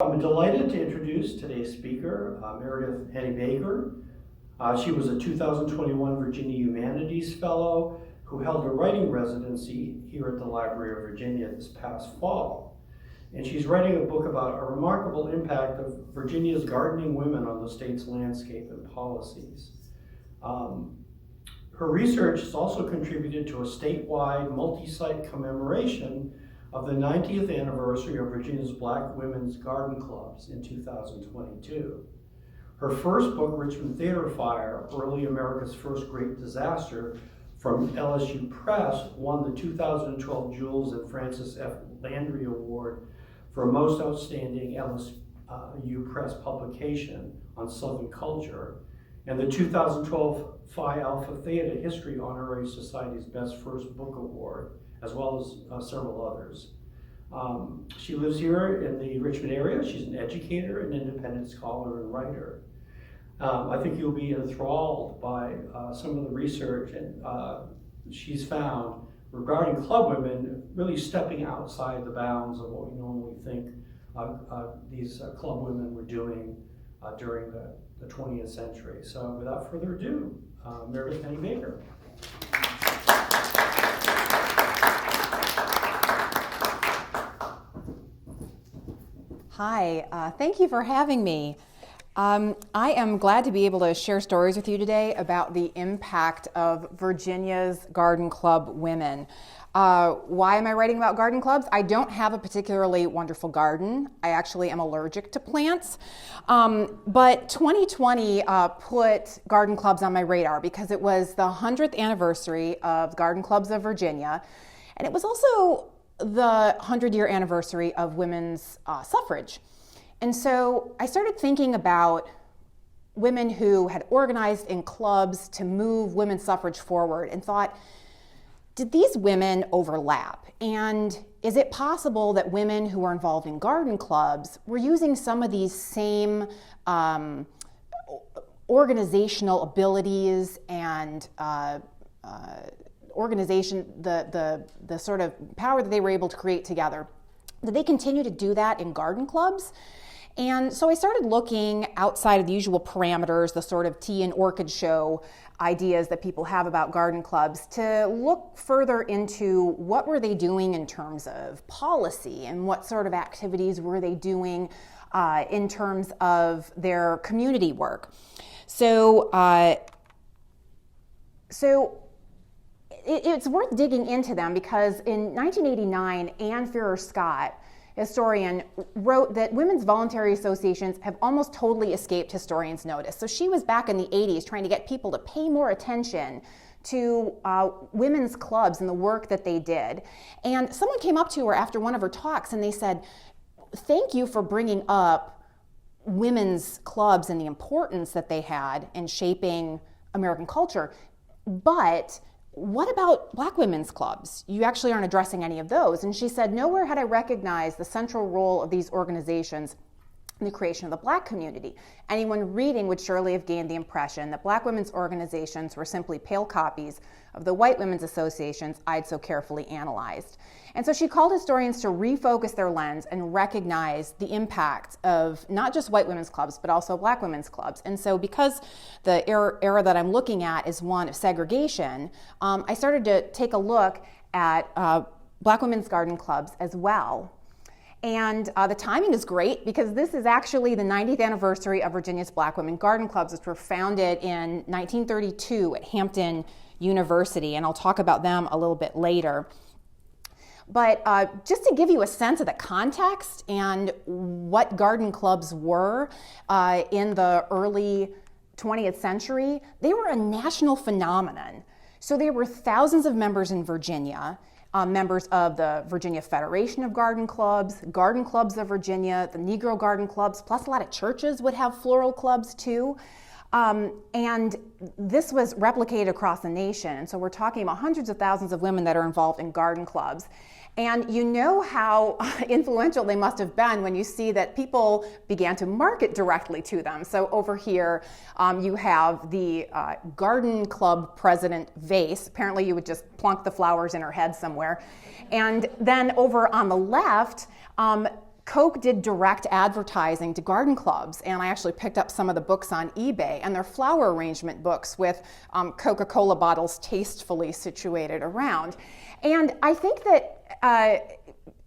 I'm delighted to introduce today's speaker, Meredith Henne Baker. She was a 2021 Virginia Humanities Fellow who held a writing residency here at the Library of Virginia this past fall. And she's writing a book about a remarkable impact of Virginia's gardening women on the state's landscape and policies. Her research has also contributed to a statewide multi-site commemoration of the 90th anniversary of Virginia's Black Women's Garden Clubs in 2022. Her first book, Richmond Theater Fire, Early America's First Great Disaster, from LSU Press, won the 2012 Jules and Francis F. Landry Award for Most Outstanding LSU Press Publication on Southern Culture, and the 2012 Phi Alpha Theta History Honorary Society's Best First Book Award, as well as several others. She lives here in the Richmond area. She's an educator, an independent scholar, and writer. I think you'll be enthralled by some of the research she's found regarding club women really stepping outside the bounds of what we normally think these club women were doing during the 20th century. So without further ado, Meredith Henne Baker. Hi, thank you for having me. I am glad to be able to share stories with you today about the impact of Virginia's garden club women. Why am I writing about garden clubs? I don't have a particularly wonderful garden. I actually am allergic to plants. But 2020 put garden clubs on my radar because it was the 100th anniversary of Garden Clubs of Virginia, and it was also the 100-year anniversary of women's suffrage. And so I started thinking about women who had organized in clubs to move women's suffrage forward and thought, did these women overlap? And is it possible that women who were involved in garden clubs were using some of these same organizational abilities and organization, the sort of power that they were able to create together? Did they continue to do that in garden clubs? And so I started looking outside of the usual parameters, the sort of tea and orchid show ideas that people have about garden clubs, to look further into what were they doing in terms of policy and what sort of activities were they doing in terms of their community work. So it's worth digging into them because in 1989, Anne Fierro-Scott, historian, wrote that women's voluntary associations have almost totally escaped historians' notice. So she was back in the 80s trying to get people to pay more attention to women's clubs and the work that they did. And someone came up to her after one of her talks and they said, thank you for bringing up women's clubs and the importance that they had in shaping American culture, but what about Black women's clubs? You actually aren't addressing any of those. And she said, nowhere had I recognized the central role of these organizations in the creation of the Black community. Anyone reading would surely have gained the impression that Black women's organizations were simply pale copies of the white women's associations I'd so carefully analyzed. And so she called historians to refocus their lens and recognize the impact of not just white women's clubs, but also Black women's clubs. And so because the era that I'm looking at is one of segregation, I started to take a look at Black women's garden clubs as well. And the timing is great because this is actually the 90th anniversary of Virginia's Black Women Garden Clubs, which were founded in 1932 at Hampton University, and I'll talk about them a little bit later. But just to give you a sense of the context and what garden clubs were in the early 20th century, they were a national phenomenon. So there were thousands of members in Virginia, members of the Virginia Federation of Garden Clubs of Virginia, the Negro Garden Clubs, plus a lot of churches would have floral clubs too. And this was replicated across the nation. And so we're talking about hundreds of thousands of women that are involved in garden clubs. And you know how influential they must have been when you see that people began to market directly to them. So over here, you have the garden club president vase. Apparently you would just plunk the flowers in her head somewhere. And then over on the left, Coke did direct advertising to garden clubs, and I actually picked up some of the books on eBay, and they're flower arrangement books with Coca-Cola bottles tastefully situated around. And I think that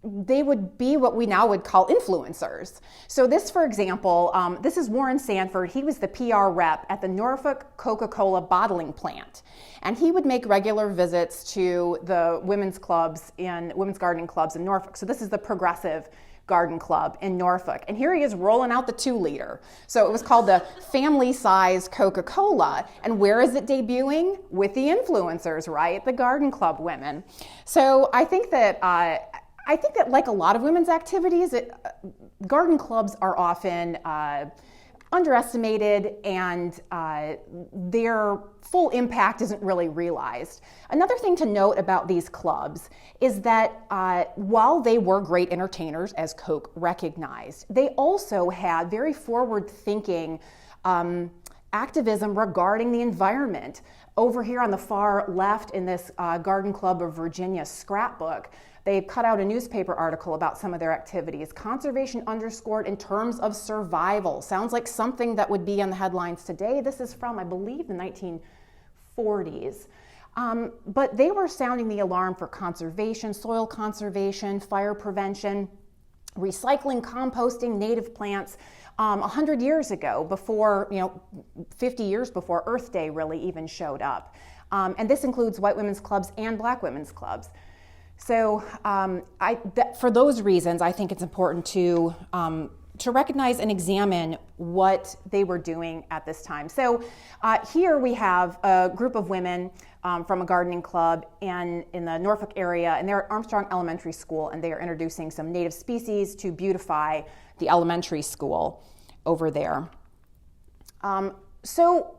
they would be what we now would call influencers. So this, for example, this is Warren Sanford. He was the PR rep at the Norfolk Coca-Cola bottling plant. And he would make regular visits to the women's gardening clubs in Norfolk. So this is the Progressive Garden Club in Norfolk. And here he is rolling out the 2-liter. So it was called the family-sized Coca-Cola. And where is it debuting? With the influencers, right? The garden club women. So I think that like a lot of women's activities, garden clubs are often underestimated, and their full impact isn't really realized. Another thing to note about these clubs is that while they were great entertainers, as Coke recognized, they also had very forward-thinking activism regarding the environment. Over here on the far left in this Garden Club of Virginia scrapbook, they cut out a newspaper article about some of their activities. Conservation underscored in terms of survival. Sounds like something that would be on the headlines today. This is from, I believe, the 1940s. But they were sounding the alarm for conservation, soil conservation, fire prevention, recycling, composting, native plants. 100 years ago, before, 50 years before Earth Day really even showed up. And this includes white women's clubs and black women's clubs. So for those reasons, I think it's important to recognize and examine what they were doing at this time. So here we have a group of women from a gardening club in the Norfolk area, and they're at Armstrong Elementary School, and they are introducing some native species to beautify the elementary school over there. So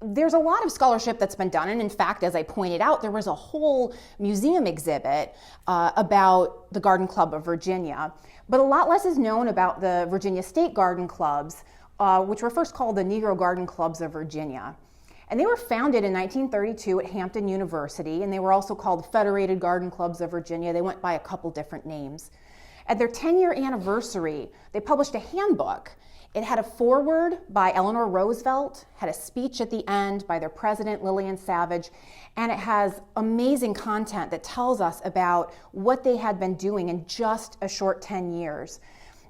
there's a lot of scholarship that's been done, and in fact, as I pointed out, there was a whole museum exhibit about the Garden Club of Virginia, but a lot less is known about the Virginia State Garden Clubs, which were first called the Negro Garden Clubs of Virginia. And they were founded in 1932 at Hampton University, and they were also called Federated Garden Clubs of Virginia. They went by a couple different names. At their 10-year anniversary, they published a handbook. It had a foreword by Eleanor Roosevelt, had a speech at the end by their president, Lillian Savage, and it has amazing content that tells us about what they had been doing in just a short 10 years.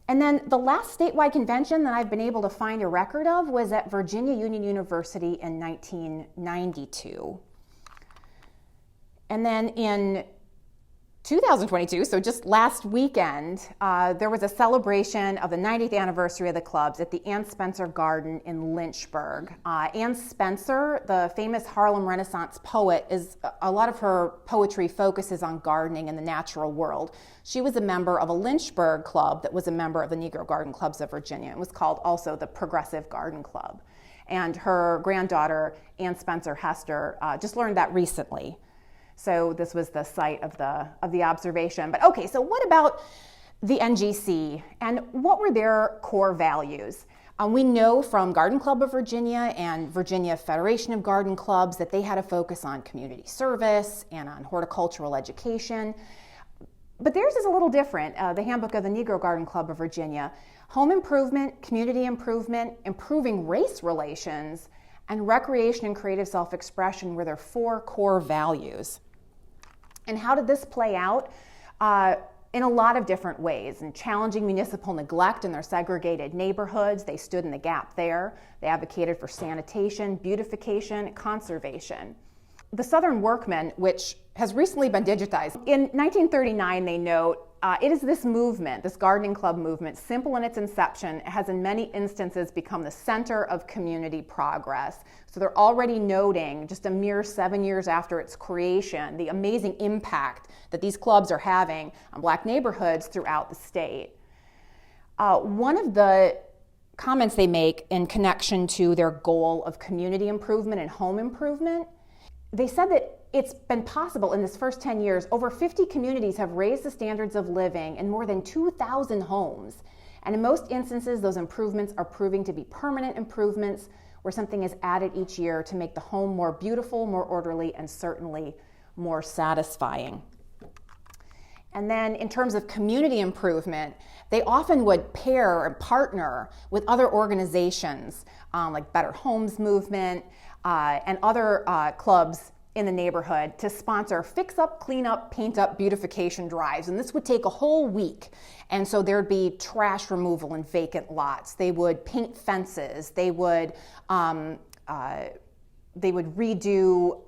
And then the last statewide convention that I've been able to find a record of was at Virginia Union University in 1992. And then in 2022, so just last weekend, there was a celebration of the 90th anniversary of the clubs at the Ann Spencer Garden in Lynchburg. Ann Spencer, the famous Harlem Renaissance poet, a lot of her poetry focuses on gardening and the natural world. She was a member of a Lynchburg club that was a member of the Negro Garden Clubs of Virginia. It was called also the Progressive Garden Club. And her granddaughter, Ann Spencer Hester, just learned that recently. So this was the site of the observation. But okay, so what about the NGC, and what were their core values? We know from Garden Club of Virginia and Virginia Federation of Garden Clubs that they had a focus on community service and on horticultural education. But theirs is a little different. The Handbook of the Negro Garden Club of Virginia: home improvement, community improvement, improving race relations, and recreation and creative self-expression were their 4 core values. And how did this play out? In a lot of different ways. In challenging municipal neglect in their segregated neighborhoods, they stood in the gap there. They advocated for sanitation, beautification, conservation. The Southern Workman, which has recently been digitized, in 1939 they note, it is this movement, this gardening club movement, simple in its inception, has in many instances become the center of community progress. So they're already noting, just a mere 7 years after its creation, the amazing impact that these clubs are having on Black neighborhoods throughout the state. One of the comments they make in connection to their goal of community improvement and home improvement, they said that it's been possible in this first 10 years, over 50 communities have raised the standards of living in more than 2,000 homes. And in most instances, those improvements are proving to be permanent improvements where something is added each year to make the home more beautiful, more orderly, and certainly more satisfying. And then in terms of community improvement, they often would pair and partner with other organizations like Better Homes Movement and other clubs in the neighborhood to sponsor fix up, clean up, paint up, beautification drives. And this would take a whole week. And so there'd be trash removal in vacant lots. They would paint fences. They would redo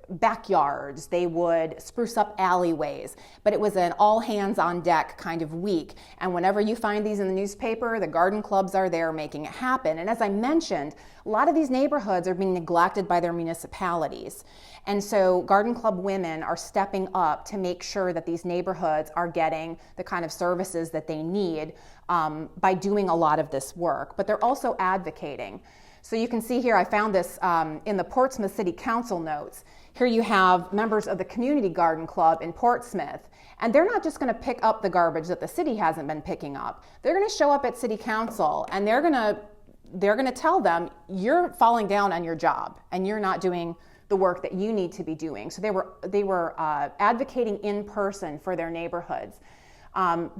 backyards. They would spruce up alleyways. But it was an all hands on deck kind of week. And whenever you find these in the newspaper, the garden clubs are there making it happen. And as I mentioned, a lot of these neighborhoods are being neglected by their municipalities. And so garden club women are stepping up to make sure that these neighborhoods are getting the kind of services that they need by doing a lot of this work. But they're also advocating. So you can see here, I found this in the Portsmouth City Council notes. Here you have members of the Community Garden Club in Portsmouth. And they're not just going to pick up the garbage that the city hasn't been picking up. They're going to show up at City Council and they're going to tell them, you're falling down on your job and you're not doing the work that you need to be doing. So they were advocating in person for their neighborhoods.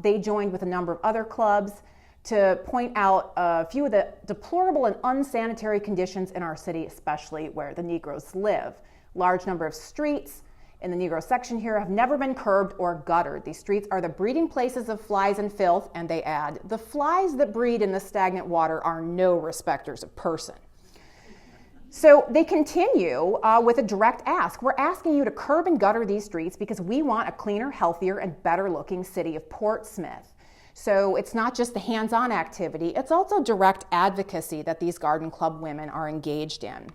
They joined with a number of other clubs to point out a few of the deplorable and unsanitary conditions in our city, especially where the Negroes live. Large number of streets in the Negro section here have never been curbed or guttered. These streets are the breeding places of flies and filth, and they add, the flies that breed in the stagnant water are no respecters of person. So they continue with a direct ask. We're asking you to curb and gutter these streets because we want a cleaner, healthier, and better looking city of Portsmouth. So it's not just the hands-on activity, it's also direct advocacy that these garden club women are engaged in.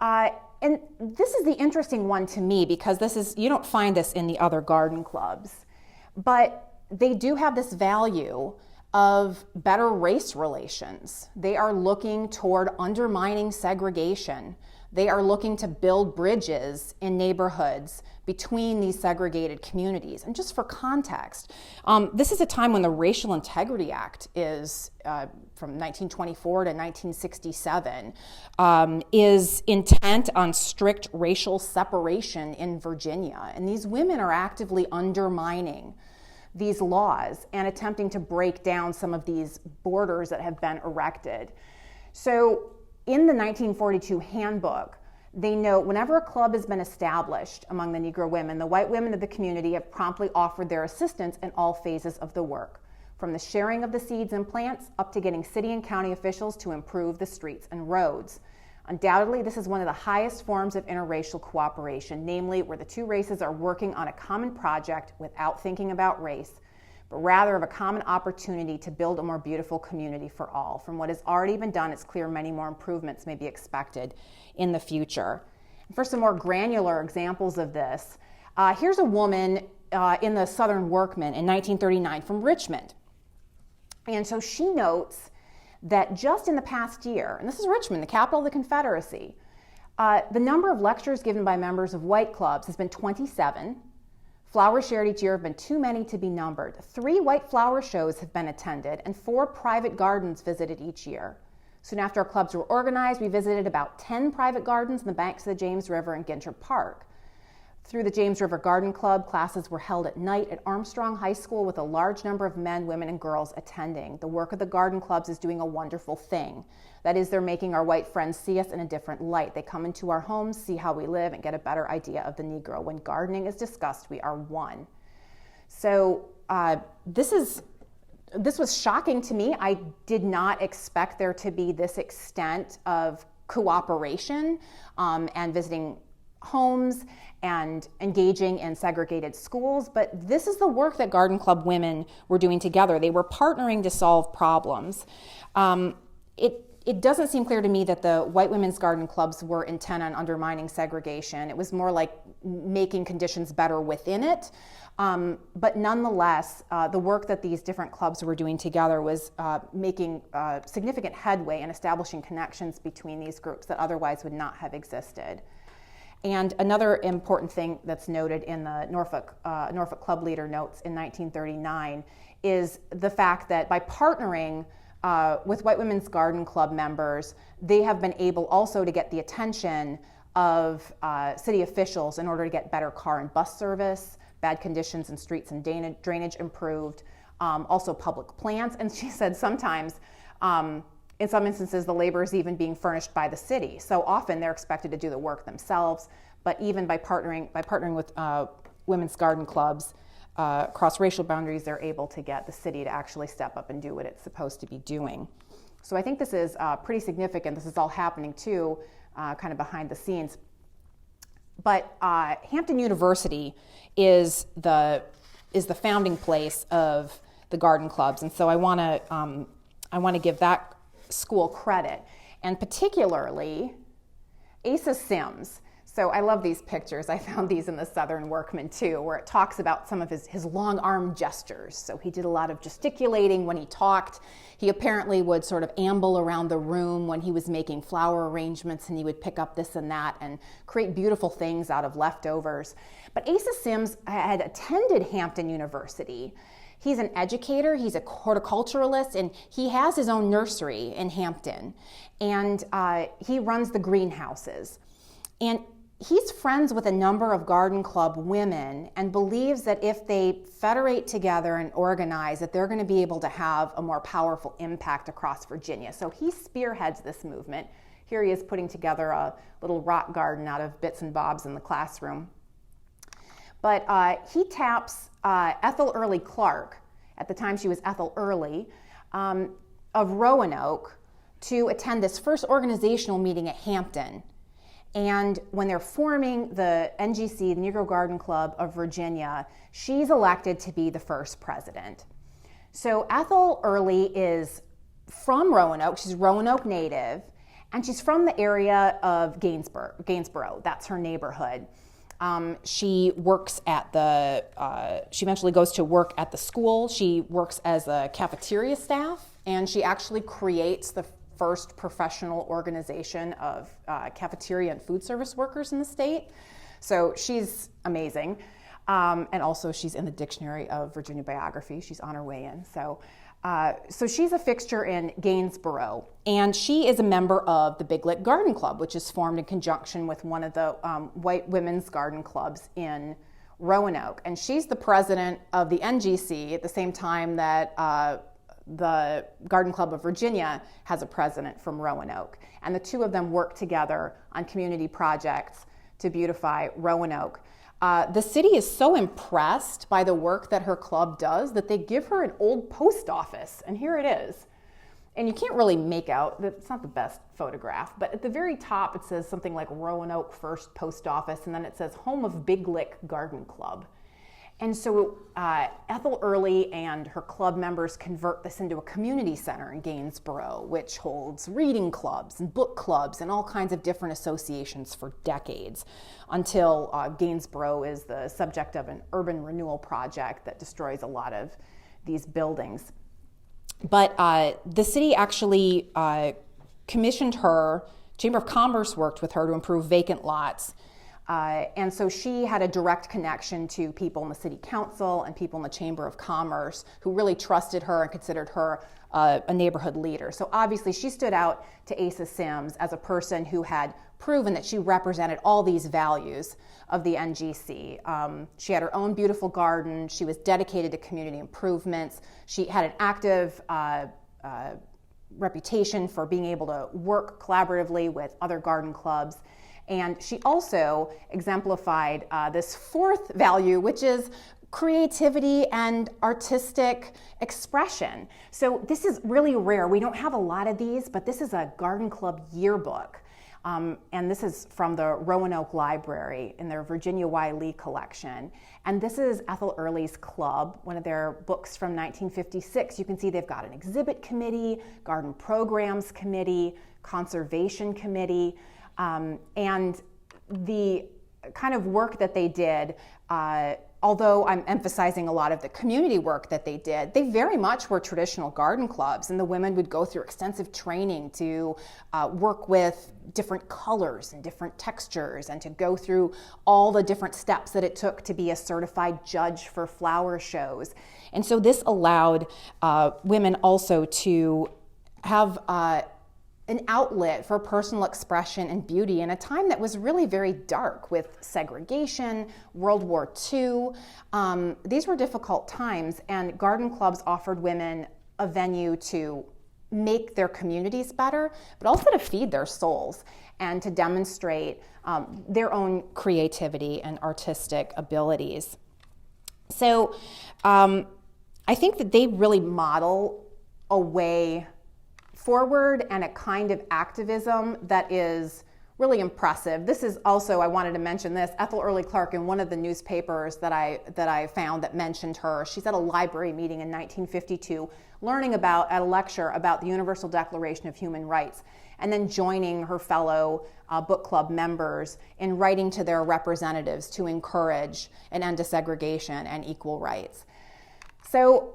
And this is the interesting one to me because you don't find this in the other garden clubs, but they do have this value of better race relations. They are looking toward undermining segregation. They are looking to build bridges in neighborhoods between these segregated communities. And just for context, this is a time when the Racial Integrity Act is, from 1924 to 1967, is intent on strict racial separation in Virginia. And these women are actively undermining these laws and attempting to break down some of these borders that have been erected. So in the 1942 handbook, they note whenever a club has been established among the Negro women, the white women of the community have promptly offered their assistance in all phases of the work, from the sharing of the seeds and plants up to getting city and county officials to improve the streets and roads. Undoubtedly, this is one of the highest forms of interracial cooperation, namely where the two races are working on a common project without thinking about race, but rather of a common opportunity to build a more beautiful community for all. From what has already been done, it's clear many more improvements may be expected in the future. And for some more granular examples of this, here's a woman in the Southern Workman in 1939 from Richmond. And so she notes that just in the past year, and this is Richmond, the capital of the Confederacy, the number of lectures given by members of white clubs has been 27. Flowers shared each year have been too many to be numbered. 3 white flower shows have been attended and 4 private gardens visited each year. Soon after our clubs were organized, we visited about 10 private gardens on the banks of the James River and Ginter Park. Through the James River Garden Club, classes were held at night at Armstrong High School with a large number of men, women, and girls attending. The work of the garden clubs is doing a wonderful thing. That is, they're making our white friends see us in a different light. They come into our homes, see how we live, and get a better idea of the Negro. When gardening is discussed, we are one. So this was shocking to me. I did not expect there to be this extent of cooperation and visiting homes and engaging in segregated schools, but this is the work that garden club women were doing together. They were partnering to solve problems. It doesn't seem clear to me that the white women's garden clubs were intent on undermining segregation. It was more like making conditions better within it. But nonetheless, the work that these different clubs were doing together was making significant headway in establishing connections between these groups that otherwise would not have existed. And another important thing that's noted in the Norfolk Club Leader notes in 1939 is the fact that by partnering with White Women's Garden Club members, they have been able also to get the attention of city officials in order to get better car and bus service, bad conditions in streets and drainage improved, also public plants. And she said sometimes, in some instances, the labor is even being furnished by the city. So often they're expected to do the work themselves, but even by partnering with women's garden clubs across racial boundaries, they're able to get the city to actually step up and do what it's supposed to be doing. So I think this is pretty significant. This is all happening too, kind of behind the scenes. But Hampton University is the founding place of the garden clubs, and so I want to give that school credit, and particularly Asa Sims. So I love these pictures. I found these in the Southern Workman too, where it talks about some of his long arm gestures. So he did a lot of gesticulating when he talked. He apparently would sort of amble around the room when he was making flower arrangements, and he would pick up this and that and create beautiful things out of leftovers. But Asa Sims had attended Hampton University. He's an educator, he's a horticulturalist, and he has his own nursery in Hampton. And he runs the greenhouses. And he's friends with a number of garden club women and believes that if they federate together and organize, that they're going to be able to have a more powerful impact across Virginia. So he spearheads this movement. Here he is putting together a little rock garden out of bits and bobs in the classroom. But he taps Ethel Early Clark, at the time she was Ethel Early, of Roanoke, to attend this first organizational meeting at Hampton. And when they're forming the NGC, the Negro Garden Club of Virginia, she's elected to be the first president. So Ethel Early is from Roanoke. She's Roanoke native, and she's from the area of Gainsboro. That's her neighborhood. She works at she eventually goes to work at the school. She works as a cafeteria staff, and she actually creates the first professional organization of cafeteria and food service workers in the state. So she's amazing. And also she's in the Dictionary of Virginia Biography. She's on her way in. So she's a fixture in Gainsboro, and she is a member of the Big Lick Garden Club, which is formed in conjunction with one of the white women's garden clubs in Roanoke. And she's the president of the NGC at the same time that the Garden Club of Virginia has a president from Roanoke. And the two of them work together on community projects to beautify Roanoke. The city is so impressed by the work that her club does that they give her an old post office, and here it is. And you can't really make out, it's not the best photograph, but at the very top it says something like Roanoke First Post Office, and then it says Home of Big Lick Garden Club. And so Ethel Early and her club members convert this into a community center in Gainsboro, which holds reading clubs and book clubs and all kinds of different associations for decades, until Gainsboro is the subject of an urban renewal project that destroys a lot of these buildings. But the city actually commissioned her, Chamber of Commerce worked with her to improve vacant lots. And so she had a direct connection to people in the city council and people in the Chamber of Commerce who really trusted her and considered her a neighborhood leader. So obviously she stood out to Asa Sims as a person who had proven that she represented all these values of the NGC. She had her own beautiful garden. She was dedicated to community improvements. She had an active reputation for being able to work collaboratively with other garden clubs. And she also exemplified this fourth value, which is creativity and artistic expression. So this is really rare. We don't have a lot of these, but this is a garden club yearbook. And this is from the Roanoke Library in their Virginia Y. Lee collection. And this is Ethel Early's club, one of their books from 1956. You can see they've got an exhibit committee, garden programs committee, conservation committee. And the kind of work that they did, although I'm emphasizing a lot of the community work that they did, they very much were traditional garden clubs, and the women would go through extensive training to work with different colors and different textures, and to go through all the different steps that it took to be a certified judge for flower shows. And so this allowed women also to have an outlet for personal expression and beauty in a time that was really very dark with segregation, World War II. These were difficult times, and garden clubs offered women a venue to make their communities better, but also to feed their souls and to demonstrate their own creativity and artistic abilities. So I think that they really model a way forward and a kind of activism that is really impressive. This is also, I wanted to mention this, Ethel Early Clark, in one of the newspapers that I found that mentioned her. She's at a library meeting in 1952, learning at a lecture about the Universal Declaration of Human Rights, and then joining her fellow book club members in writing to their representatives to encourage an end to segregation and equal rights. So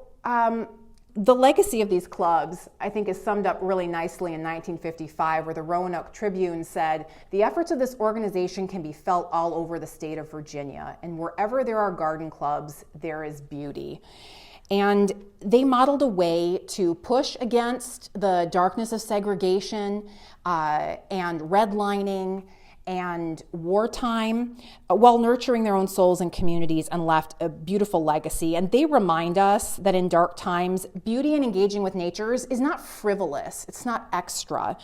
the legacy of these clubs, I think, is summed up really nicely in 1955, where the Roanoke Tribune said, "The efforts of this organization can be felt all over the state of Virginia, and wherever there are garden clubs, there is beauty." And they modeled a way to push against the darkness of segregation and redlining and wartime, while nurturing their own souls and communities, and left a beautiful legacy. And they remind us that in dark times, beauty and engaging with nature is not frivolous, it's not extra.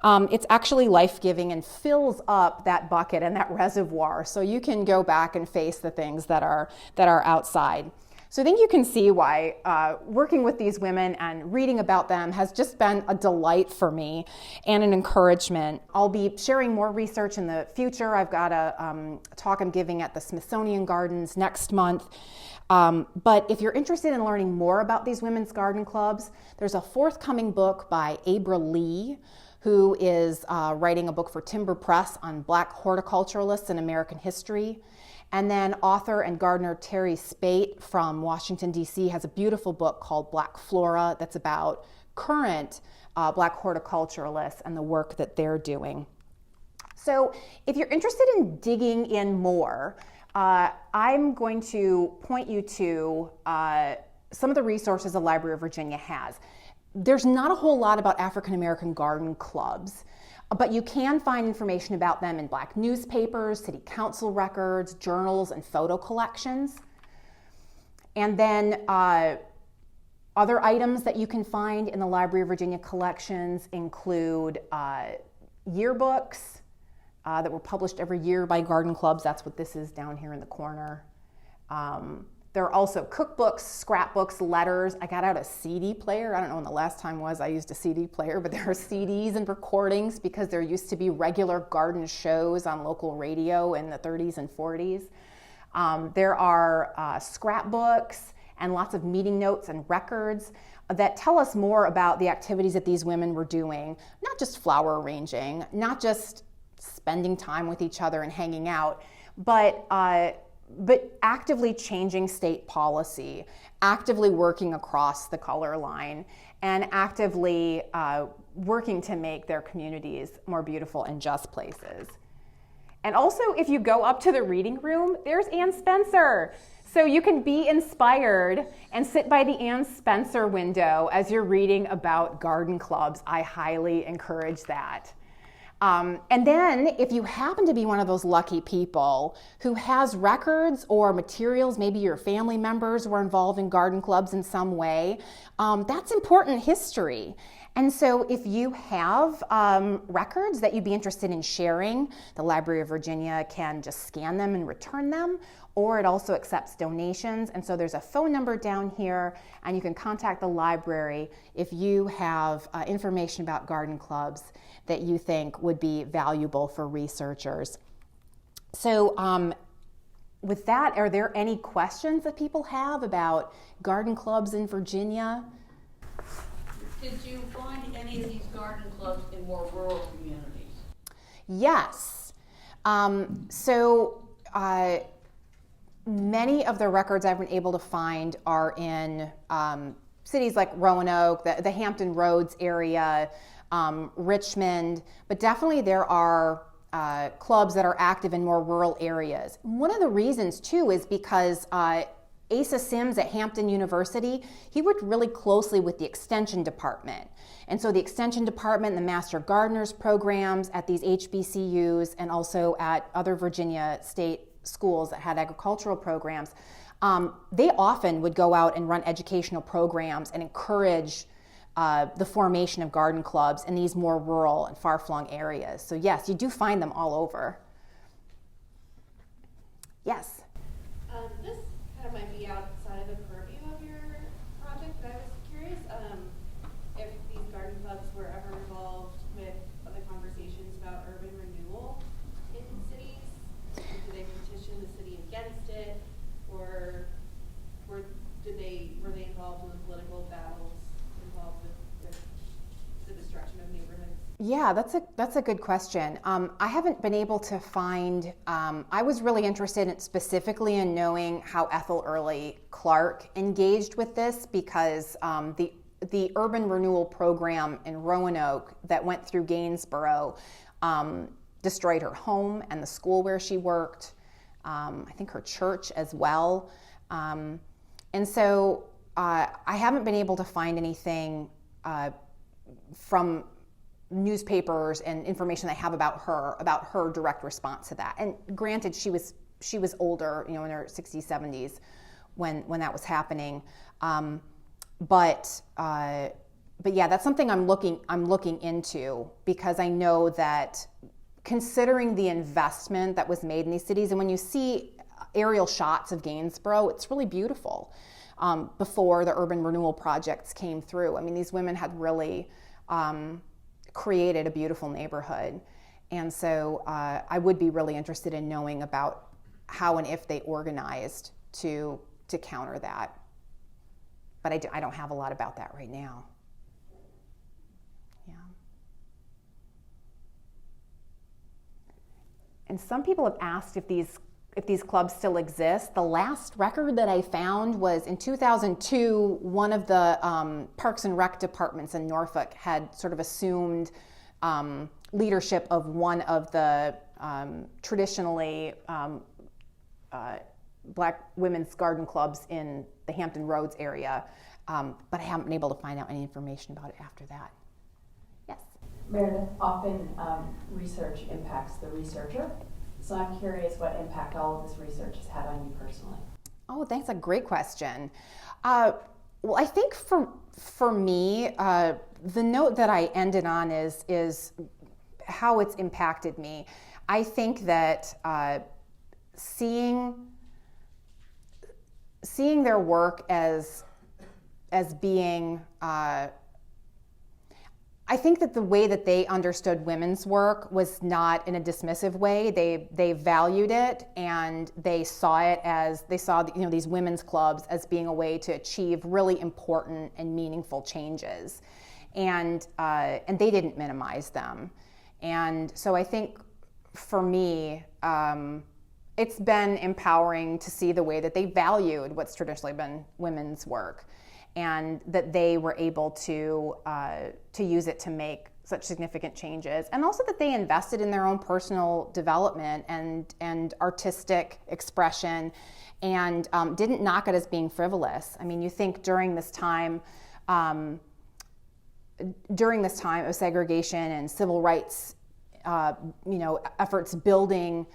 It's actually life-giving and fills up that bucket and that reservoir, so you can go back and face the things that are outside. So I think you can see why working with these women and reading about them has just been a delight for me and an encouragement. I'll be sharing more research in the future. I've got a talk I'm giving at the Smithsonian Gardens next month. But if you're interested in learning more about these women's garden clubs, there's a forthcoming book by Abra Lee, who is writing a book for Timber Press on Black horticulturalists in American history. And then author and gardener Terry Spate from Washington, D.C. has a beautiful book called Black Flora that's about current Black horticulturalists and the work that they're doing. So if you're interested in digging in more, I'm going to point you to some of the resources the Library of Virginia has. There's not a whole lot about African American garden clubs, but you can find information about them in Black newspapers, city council records, journals, and photo collections. And then other items that you can find in the Library of Virginia collections include yearbooks that were published every year by garden clubs. That's what this is down here in the corner. There are also cookbooks, scrapbooks, letters. I got out a CD player. I don't know when the last time was I used a CD player, but there are CDs and recordings because there used to be regular garden shows on local radio in the 30s and 40s. There are scrapbooks and lots of meeting notes and records that tell us more about the activities that these women were doing, not just flower arranging, not just spending time with each other and hanging out, but actively changing state policy, actively working across the color line, and actively working to make their communities more beautiful and just places. And also, if you go up to the reading room, there's Ann Spencer. So you can be inspired and sit by the Ann Spencer window as you're reading about garden clubs. I highly encourage that. And then if you happen to be one of those lucky people who has records or materials, maybe your family members were involved in garden clubs in some way, that's important history. And so if you have records that you'd be interested in sharing, the Library of Virginia can just scan them and return them, or it also accepts donations. And so there's a phone number down here, and you can contact the library if you have information about garden clubs that you think would be valuable for researchers. So with that, are there any questions that people have about garden clubs in Virginia? Did you find any of these garden clubs in more rural communities? Yes. Many of the records I've been able to find are in cities like Roanoke, the Hampton Roads area, Richmond, but definitely there are clubs that are active in more rural areas. One of the reasons, too, is because Asa Sims at Hampton University, he worked really closely with the Extension Department. And so the Extension Department, the Master Gardeners programs at these HBCUs and also at other Virginia state schools that had agricultural programs, they often would go out and run educational programs and encourage the formation of garden clubs in these more rural and far-flung areas. So yes, you do find them all over. Yes? This kind of might be outside of the purview of your project, but I was curious if these garden clubs were ever involved with the conversations about urban renewal in cities. Did they petition the city against it, or were they involved in the political battles involved with the destruction of neighborhoods? Yeah, that's a good question. I haven't been able to find. I was really interested specifically in knowing how Ethel Early Clark engaged with this, because the urban renewal program in Roanoke that went through Gainsborough destroyed her home and the school where she worked. I think her church as well. And so I haven't been able to find anything from newspapers and information I have about her direct response to that. And granted, she was older, in her 60s, 70s when that was happening. But yeah, that's something I'm looking into, because I know that considering the investment that was made in these cities, and when you see aerial shots of Gainsborough, it's really beautiful. Before the urban renewal projects came through, I mean, these women had really created a beautiful neighborhood. And so I would be really interested in knowing about how and if they organized to counter that. But I don't have a lot about that right now. Yeah. And some people have asked if these clubs still exist. The last record that I found was in 2002, one of the Parks and Rec departments in Norfolk had sort of assumed leadership of one of the traditionally Black women's garden clubs in the Hampton Roads area, but I haven't been able to find out any information about it after that. Yes? Meredith, often research impacts the researcher. So I'm curious what impact all of this research has had on you personally. Oh, that's a great question. Well, I think for me, the note that I ended on is how it's impacted me. I think that seeing their work as being, I think that the way that they understood women's work was not in a dismissive way. They valued it, and they saw these women's clubs as being a way to achieve really important and meaningful changes, and they didn't minimize them. And so I think for me, it's been empowering to see the way that they valued what's traditionally been women's work, and that they were able to use it to make such significant changes, and also that they invested in their own personal development and artistic expression, and didn't knock it as being frivolous. I mean, you think during this time of segregation and civil rights, efforts building.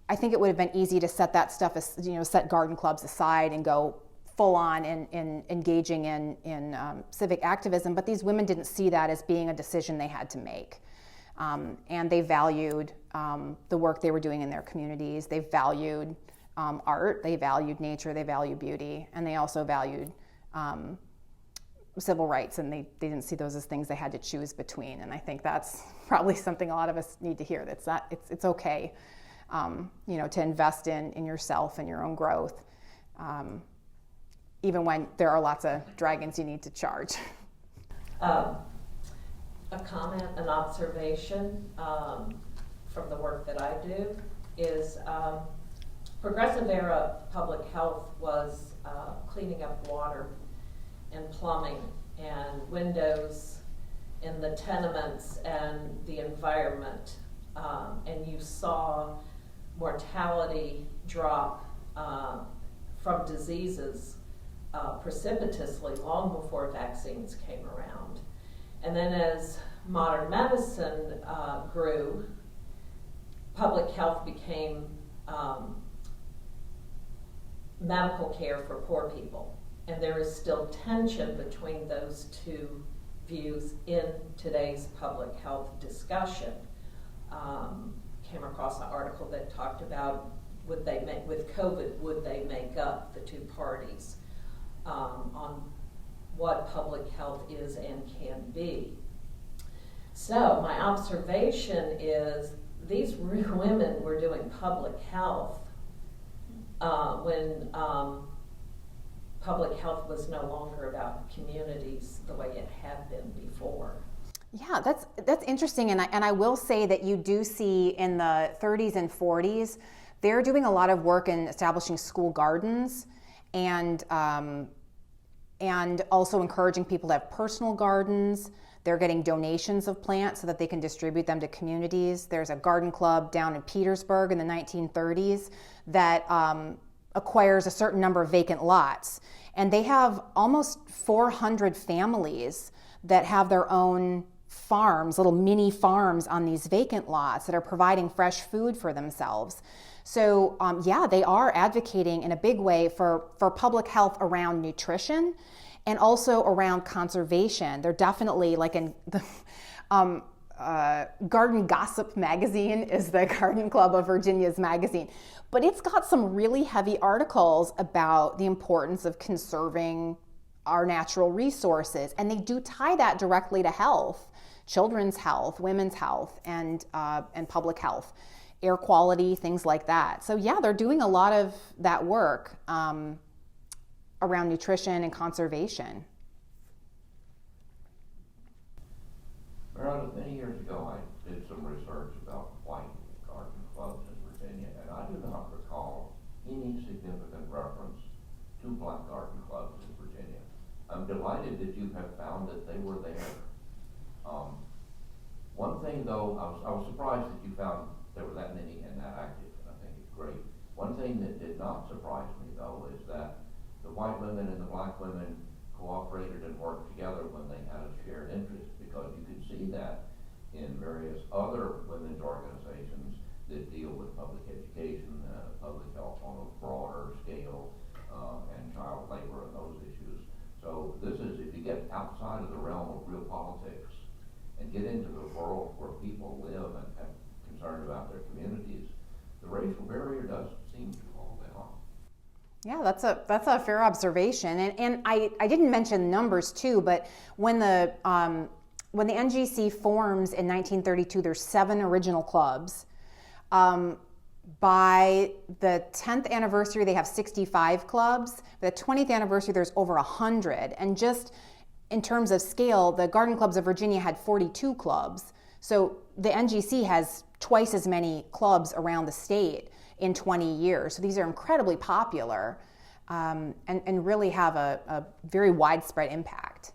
I think it would have been easy to set that stuff, set garden clubs aside and go full on in engaging in civic activism, but these women didn't see that as being a decision they had to make. And they valued the work they were doing in their communities. They valued art, they valued nature, they valued beauty, and they also valued civil rights, and they didn't see those as things they had to choose between. And I think that's probably something a lot of us need to hear. It's okay, to invest in yourself and your own growth, even when there are lots of dragons you need to charge. A comment, an observation from the work that I do is progressive era public health was cleaning up water and plumbing and windows in the tenements and the environment, and you saw mortality drop from diseases precipitously long before vaccines came around. And then as modern medicine grew, public health became medical care for poor people. And there is still tension between those two views in today's public health discussion. Came across an article that talked about with COVID, would they make up the two parties on what public health is and can be. So my observation is these women were doing public health when public health was no longer about communities the way it had been before. Yeah, that's interesting, and I will say that you do see in the 30s and 40s, they're doing a lot of work in establishing school gardens, and also encouraging people to have personal gardens. They're getting donations of plants so that they can distribute them to communities. There's a garden club down in Petersburg in the 1930s that acquires a certain number of vacant lots, and they have almost 400 families that have their own farms, little mini farms on these vacant lots that are providing fresh food for themselves. So yeah, they are advocating in a big way for public health around nutrition and also around conservation. They're definitely, like in the Garden Gossip magazine is the Garden Club of Virginia's magazine, but it's got some really heavy articles about the importance of conserving our natural resources, and they do tie that directly to health, children's health, women's health, and public health, air quality, things like that. So yeah, they're doing a lot of that work around nutrition and conservation. Meredith, many years ago I did some research about white garden clubs in Virginia, and I do not recall any significant reference to black garden clubs in Virginia. I'm delighted that you have found that they were there. One thing though, I was surprised that you found there were that many and that active, and I think it's great. One thing that did not surprise me though is that the white women and the black women cooperated and worked together when they had a shared interest, because you could see that in various other women's organizations that deal with public education, public health on a broader scale, and child labor and those issues. So this is, if you get outside of the realm of real politics and get into the world where people live and have concerned about their communities, the racial barrier does seem to fall down. Yeah, that's a fair observation, and I didn't mention numbers too, but when the NGC forms in 1932, there's 7 original clubs. By the 10th anniversary, they have 65 clubs. By the 20th anniversary, there's over 100. And just in terms of scale, the Garden Clubs of Virginia had 42 clubs. So the NGC has twice as many clubs around the state in 20 years. So these are incredibly popular and really have a very widespread impact.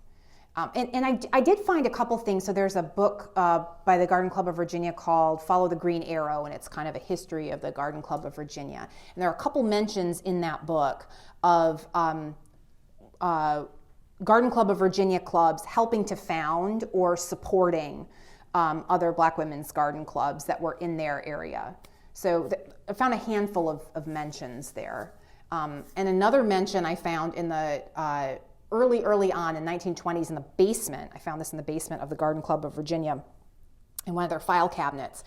And I did find a couple things. So there's a book by the Garden Club of Virginia called Follow the Green Arrow, and it's kind of a history of the Garden Club of Virginia. And there are a couple mentions in that book of Garden Club of Virginia clubs helping to found or supporting other black women's garden clubs that were in their area. So I found a handful of mentions there. And another mention I found in the early on in 1920s in the basement. I found this in the basement of the Garden Club of Virginia in one of their file cabinets.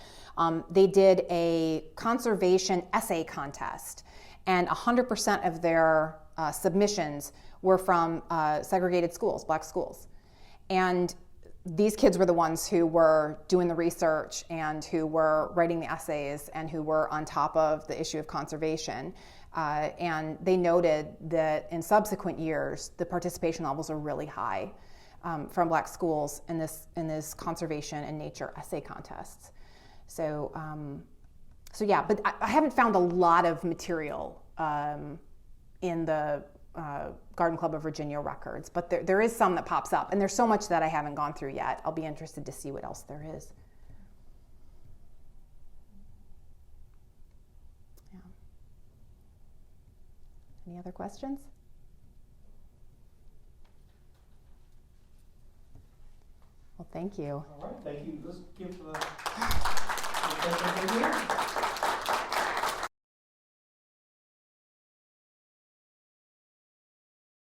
They did a conservation essay contest, and 100% of their submissions were from segregated schools, black schools. And these kids were the ones who were doing the research and who were writing the essays and who were on top of the issue of conservation. And they noted that in subsequent years, the participation levels are really high from black schools in this conservation and nature essay contests. So yeah, but I haven't found a lot of material in the Garden Club of Virginia records, but there is some that pops up, and there's so much that I haven't gone through yet. I'll be interested to see what else there is. Any other questions? Well, thank you. All right, thank you. Let's give the